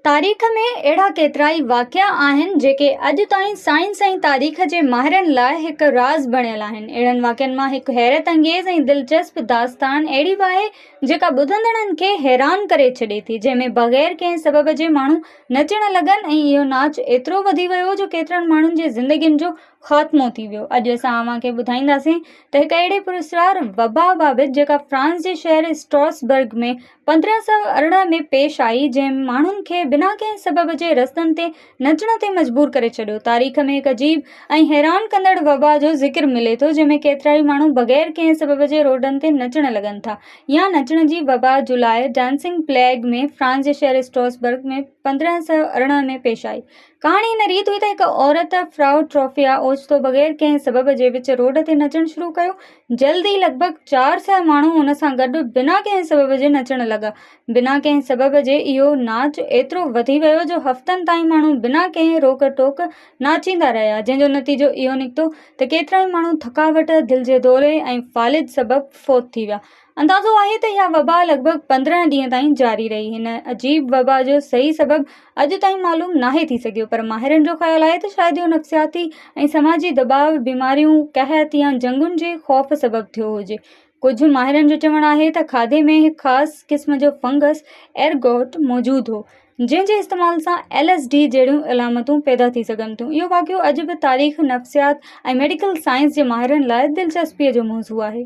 तारीख़ में अहिड़ा केतिराई वाक़िआ आहिनि जेके अॼु ताईं साइंस ऐं तारीख़ जे माहिरनि लाइ हिकु राज़ बणियल आहिनि। अहिड़नि वाक़िअनि मां हिकु हैरत अंगेज़ ऐं दिलचस्प दास्तान अहिड़ी बि आहे जेका ॿुधंदड़नि खे हैरान करे छॾे थी, जंहिंमें बग़ैर कंहिं सबब जे माण्हू नचणु लॻनि ऐं इहो नाच एतिरो वधी वियो जो केतिरनि माण्हुनि जी ज़िंदगियुनि जो ख़ात्मो थी वियो। अॼु असां अव्हांखे ॿुधाईंदासीं त हिकु अहिड़े पुरस्कार वबा बाबति जेका फ्रांस जे शहर स्ट्रॉसबर्ग में 1518 में पेश आई, जंहिं माण्हुनि खे बिना कंहिं सबब जे रस्तनि ते नचण ते मजबूर करे छॾियो। तारीख़ में हिकु अजीब ऐं हैरान कंदड़ वबा जो ज़िक्र मिले थो, जंहिंमें केतिराई माण्हू बग़ैर कंहिं सबब जे रोडनि ते नचण लॻनि था या नचण जी वबा जुलाई डांसिंग प्लेग में फ्रांस जे शहर स्ट्रॉसबर्ग में 1518 में पेश आई। कहाणी हिन रीत हुई त हिकु औरत फ्राउ ट्रोफिया ओचितो बग़ैर कंहिं सबब जे विच रोड ते नचणु शुरू कयो। जल्दी ई लॻभॻि 400 माण्हू हुन सां गॾु बिना कंहिं सबब जे नचण लॻा। बिना कंहिं सबब जे इहो नाच एतिरो वधी वियो जो हफ़्तनि ताईं माण्हू बिना कंहिं रोक टोक नाचींदा रहिया, जंहिंजो नतीजो इहो निकितो त केतिराई माण्हू थकावट, दिलि जे दौरे ऐं फालिज सबबु फ़ौत थी विया। अंदाज़ो आहे त इहा वबा लॻभॻि 15 ॾींहं ताईं जारी रही। हिन अजीब वबा जो सही सबबु अॼु ताईं मालूम नाहे थी सघियो, पर माहिरनि जो ख़्यालु आहे त शायदि इहो नफ़सियाती ऐं समाजी दबाव, बीमारियूं, कहत या जंगुनि जे ख़ौफ़ सबबु थियो हुजे। कुझु माहिरनि जो चवणु आहे त खाधे में हिकु ख़ासि क़िस्म जो फंगस एरगोट मौजूदु हो, जंहिं जे इस्तेमाल सां LSD जहिड़ियूं अलामतूं पैदा थी सघनि थियूं। इहो वाक़िओ अॼु बि तारीख़, नफ़सियात ऐं मेडिकल साइंस जे माहिरनि लाइ दिलचस्पीअ जो मौज़ू आहे।